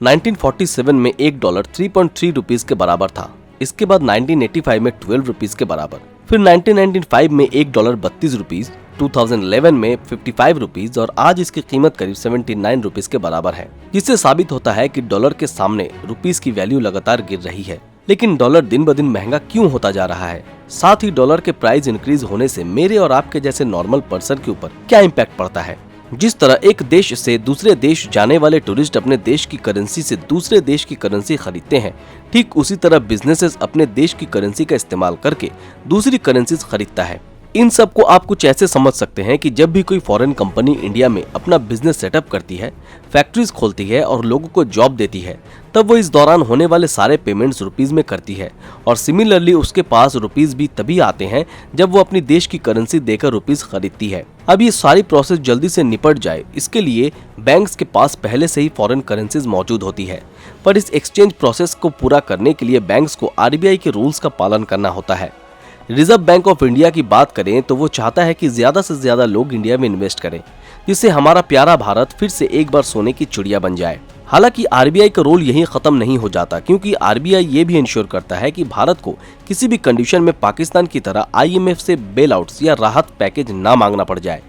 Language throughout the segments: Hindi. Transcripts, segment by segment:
1947 में एक डॉलर 3.3 रुपीस के बराबर था। इसके बाद 1985 में 12 रुपीस के बराबर, फिर 1995 में एक डॉलर 32 रुपीस, 2011 में 55 रुपीस और आज इसकी कीमत करीब 79 रुपीस के बराबर है, जिससे साबित होता है कि डॉलर के सामने रुपीस की वैल्यू लगातार गिर रही है। लेकिन डॉलर दिन ब दिन महंगा क्यों होता जा रहा है? साथ ही डॉलर के प्राइस इंक्रीज होने से मेरे और आपके जैसे नॉर्मल पर्सन के ऊपर क्या इम्पैक्ट पड़ता है? जिस तरह एक देश से दूसरे देश जाने वाले टूरिस्ट अपने देश की करेंसी से दूसरे देश की करेंसी खरीदते हैं, ठीक उसी तरह बिजनेसेस अपने देश की करेंसी का इस्तेमाल करके दूसरी करेंसीज खरीदता है। इन सब को आप कुछ ऐसे समझ सकते हैं कि जब भी कोई फॉरेन कंपनी इंडिया में अपना बिजनेस सेटअप करती है, फैक्ट्रीज खोलती है और लोगों को जॉब देती है, तब वो इस दौरान होने वाले सारे पेमेंट्स रुपीज में करती है और सिमिलरली उसके पास रुपीज भी तभी आते हैं जब वो अपनी देश की करेंसी देकर रुपीज खरीदती है। अब ये सारी प्रोसेस जल्दी से निपट जाए, इसके लिए बैंक्स के पास पहले से ही फॉरेन करेंसीज मौजूद होती है, पर इस एक्सचेंज प्रोसेस को पूरा करने के लिए बैंक्स को आरबीआई के रूल्स का पालन करना होता है। रिजर्व बैंक ऑफ इंडिया की बात करें तो वो चाहता है कि ज्यादा से ज्यादा लोग इंडिया में इन्वेस्ट करें, जिससे हमारा प्यारा भारत फिर से एक बार सोने की चिड़िया बन जाए। हालांकि आरबीआई का रोल यहीं खत्म नहीं हो जाता, क्योंकि आरबीआई ये भी इंश्योर करता है कि भारत को किसी भी कंडीशन में पाकिस्तान की तरह आईएमएफ से बेल आउट्स या राहत पैकेज ना मांगना पड़ जाए,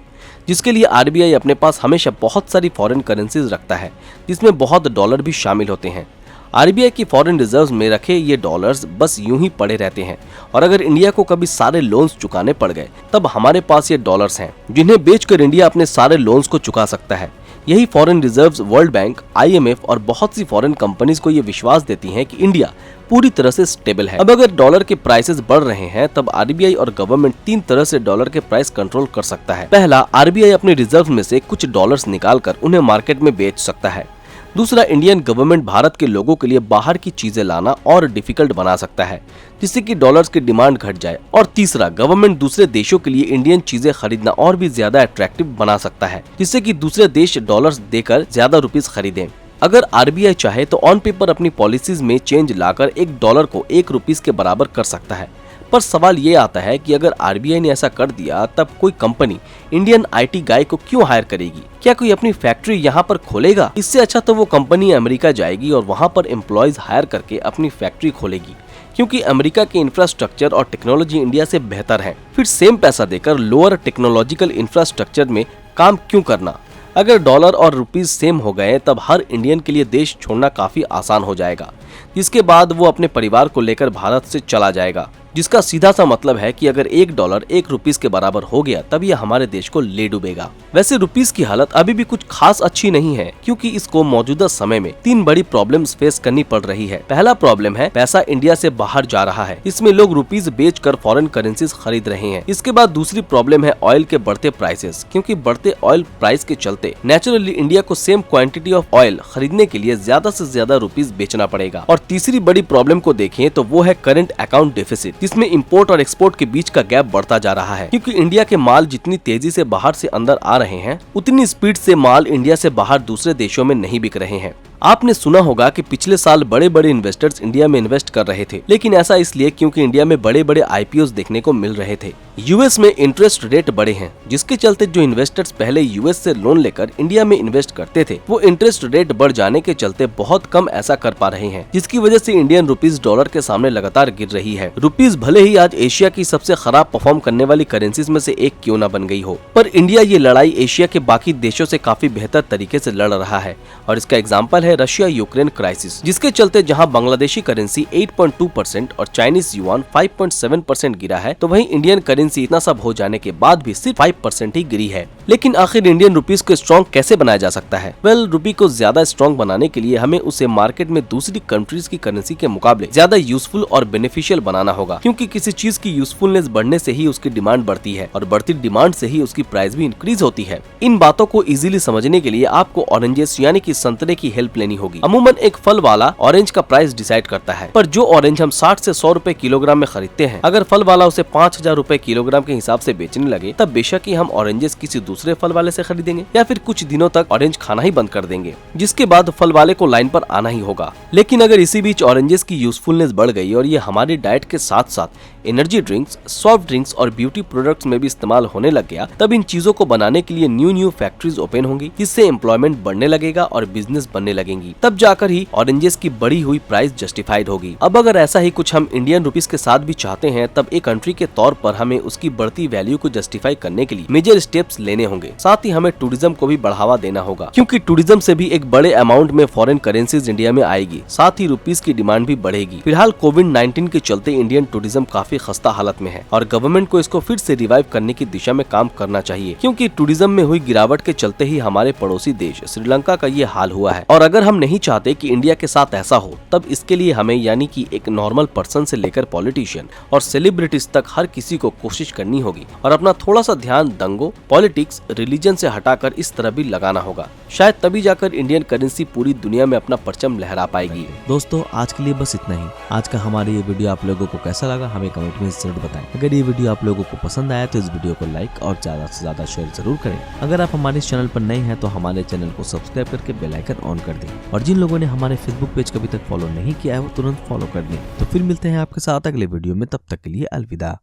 जिसके लिए आरबीआई अपने पास हमेशा बहुत सारी फॉरेन करेंसीज रखता है, जिसमें बहुत डॉलर भी शामिल होते हैं। आरबीआई की फॉरेन रिजर्व्स में रखे ये डॉलर्स बस यूं ही पड़े रहते हैं और अगर इंडिया को कभी सारे लोन्स चुकाने पड़ गए तब हमारे पास ये डॉलर्स हैं, जिन्हें बेचकर इंडिया अपने सारे लोन्स को चुका सकता है। यही foreign reserves world bank, IMF और बहुत सी फॉरेन कंपनीज को ये विश्वास देती हैं कि इंडिया पूरी तरह से स्टेबल है। अब अगर डॉलर के प्राइसेस बढ़ रहे हैं तब आरबीआई और गवर्नमेंट 3 तरह से डॉलर के प्राइस कंट्रोल कर सकता है। पहला, आरबीआई अपने रिजर्व में से कुछ डॉलर्स निकालकर उन्हें मार्केट में बेच सकता है। दूसरा, इंडियन गवर्नमेंट भारत के लोगों के लिए बाहर की चीजें लाना और डिफिकल्ट बना सकता है, जिससे कि डॉलर्स की डिमांड घट जाए। और तीसरा, गवर्नमेंट दूसरे देशों के लिए इंडियन चीजें खरीदना और भी ज्यादा अट्रैक्टिव बना सकता है, जिससे कि दूसरे देश डॉलर्स देकर ज्यादा रुपीस खरीदें। अगर आरबीआई चाहे तो ऑन पेपर अपनी पॉलिसीज में चेंज लाकर एक डॉलर को 1 रुपीस के बराबर कर सकता है, पर सवाल ये आता है कि अगर आरबीआई ने ऐसा कर दिया तब कोई कंपनी इंडियन आईटी गाय को क्यों हायर करेगी? क्या कोई अपनी फैक्ट्री यहाँ पर खोलेगा? इससे अच्छा तो वो कंपनी अमेरिका जाएगी और वहाँ पर एम्प्लॉयज हायर करके अपनी फैक्ट्री खोलेगी, क्योंकि अमेरिका के इंफ्रास्ट्रक्चर और टेक्नोलॉजी इंडिया से बेहतर है। फिर सेम पैसा देकर लोअर टेक्नोलॉजिकल इंफ्रास्ट्रक्चर में काम क्यों करना? अगर डॉलर और रुपीस सेम हो गए तब हर इंडियन के लिए देश छोड़ना काफी आसान हो जाएगा, जिसके बाद वो अपने परिवार को लेकर भारत से चला जाएगा, जिसका सीधा सा मतलब है कि अगर 1 डॉलर 1 रुपीस के बराबर हो गया तब यह हमारे देश को ले डूबेगा। वैसे रुपीस की हालत अभी भी कुछ खास अच्छी नहीं है, क्योंकि इसको मौजूदा समय में 3 बड़ी प्रॉब्लम्स फेस करनी पड़ रही है। पहला प्रॉब्लम है पैसा इंडिया से बाहर जा रहा है, इसमें लोग रुपीस बेचकर फॉरेन करेंसीज खरीद रहे हैं। इसके बाद दूसरी प्रॉब्लम है ऑयल के बढ़ते प्राइसेस, क्योंकि बढ़ते ऑयल प्राइस के चलते नेचुरली इंडिया को सेम क्वांटिटी ऑफ ऑयल खरीदने के लिए ज्यादा से ज्यादा रुपीस बेचना पड़ेगा। और तीसरी बड़ी प्रॉब्लम को देखें तो वो है करंट अकाउंट डेफिसिट, जिसमें इंपोर्ट और एक्सपोर्ट के बीच का गैप बढ़ता जा रहा है, क्योंकि इंडिया के माल जितनी तेजी से बाहर से अंदर आ रहे हैं उतनी स्पीड से माल इंडिया से बाहर दूसरे देशों में नहीं बिक रहे हैं। आपने सुना होगा कि पिछले साल बड़े बड़े इन्वेस्टर्स इंडिया में इन्वेस्ट कर रहे थे, लेकिन ऐसा इसलिए क्योंकि इंडिया में बड़े बड़े आईपीओ देखने को मिल रहे थे। यूएस में इंटरेस्ट रेट बढ़े हैं, जिसके चलते जो इन्वेस्टर्स पहले यूएस से लोन लेकर इंडिया में इन्वेस्ट करते थे वो इंटरेस्ट रेट बढ़ जाने के चलते बहुत कम ऐसा कर पा रहे हैं, जिसकी वजह से इंडियन रुपीस डॉलर के सामने लगातार गिर रही है। रुपीस भले ही आज एशिया की सबसे खराब परफॉर्म करने वाली करेंसीज में से एक क्यों न बन गई हो, पर इंडिया ये लड़ाई एशिया के बाकी देशों से काफी बेहतर तरीके से लड़ रहा है। और इसका एग्जाम्पल है रशिया यूक्रेन क्राइसिस, जिसके चलते जहां बांग्लादेशी करेंसी 8.2% और चाइनीज युआन 5.7% गिरा है, तो वहीं इंडियन करेंसी इतना सब हो जाने के बाद भी सिर्फ 5% ही गिरी है। लेकिन आखिर इंडियन रुपीस को स्ट्रॉन्ग कैसे बनाया जा सकता है? रुपी को ज्यादा स्ट्रॉन्ग बनाने के लिए हमें उसे मार्केट में दूसरी कंट्रीज की करेंसी के मुकाबले ज्यादा यूजफुल और बेनिफिशियल बनाना होगा, क्योंकि किसी चीज की यूजफुलनेस बढ़ने से ही उसकी डिमांड बढ़ती है और बढ़ती डिमांड से ही उसकी प्राइस भी इंक्रीज होती है। इन बातों को इजीली समझने के लिए आपको ऑरेंजेस यानी कि संतरे की हेल्प लेनी होगी। अमूमन एक फल वाला ऑरेंज का प्राइस डिसाइड करता है, पर जो ऑरेंज हम 60 से 100 रुपए किलोग्राम में खरीदते हैं, अगर फल वाला उसे 5000 रुपए किलोग्राम के हिसाब से बेचने लगे तब बेशक ही हम ऑरेंजेस किसी दूसरे फल वाले से खरीदेंगे या फिर कुछ दिनों तक ऑरेंज खाना ही बंद कर देंगे, जिसके बाद फल वाले को लाइन पर आना ही होगा। लेकिन अगर इसी बीच ऑरेंजेस की यूजफुलनेस बढ़ गई और ये हमारी डाइट के साथ साथ एनर्जी ड्रिंक्स, सॉफ्ट ड्रिंक्स और ब्यूटी प्रोडक्ट्स में भी इस्तेमाल होने लग गया, तब इन चीजों को बनाने के लिए न्यू फैक्ट्रीज ओपन होंगी, जिससे एम्प्लॉयमेंट बढ़ने लगेगा और बिजनेस बनने लगेंगी। तब जाकर ही ऑरेंजेस की बढ़ी हुई प्राइस जस्टिफाइड होगी। अब अगर ऐसा ही कुछ हम इंडियन रुपीस के साथ भी चाहते हैं, तब एक कंट्री के तौर पर हमें उसकी बढ़ती वैल्यू को जस्टिफाई करने के लिए मेजर स्टेप्स लेने होंगे। साथ ही हमें टूरिज्म को भी बढ़ावा देना होगा, क्योंकि टूरिज्म से भी एक बड़े अमाउंट में फॉरेन करेंसीज इंडिया में आएगी। साथ ही रुपीस की डिमांड भी बढ़ेगी। फिलहाल कोविड-19 के चलते इंडियन टूरिज्म काफी खस्ता हालत में है और गवर्नमेंट को इसको फिर से रिवाइव करने की दिशा में काम करना चाहिए, क्योंकि टूरिज्म में हुई गिरावट के चलते ही हमारे पड़ोसी देश श्रीलंका का ये हाल हुआ है। और अगर हम नहीं चाहते कि इंडिया के साथ ऐसा हो, तब इसके लिए हमें यानी कि एक नॉर्मल पर्सन से लेकर पॉलिटिशियन और सेलिब्रिटीज तक हर किसी को कोशिश करनी होगी और अपना थोड़ा सा ध्यान दंगों, पॉलिटिक्स, रिलीजन से हटाकर इस तरह भी लगाना होगा। शायद तभी जाकर इंडियन करेंसी पूरी दुनिया में अपना परचम लहरा पाएगी। दोस्तों, आज के लिए बस इतना ही। आज का हमारा ये वीडियो आप लोगों को कैसा लगा हमें कमेंट में जरूर बताएं। अगर ये वीडियो आप लोगों को पसंद आया तो इस वीडियो को लाइक और ज्यादा से ज्यादा शेयर जरूर करें। अगर आप हमारे चैनल पर नए हैं तो हमारे चैनल को सब्सक्राइब करके बेल आइकन ऑन कर दें। और जिन लोगों ने हमारे फेसबुक पेज को अभी तक फॉलो नहीं किया है वो तुरंत फॉलो कर दें। तो फिर मिलते हैं आपके साथ अगले वीडियो में, तब तक के लिए अलविदा।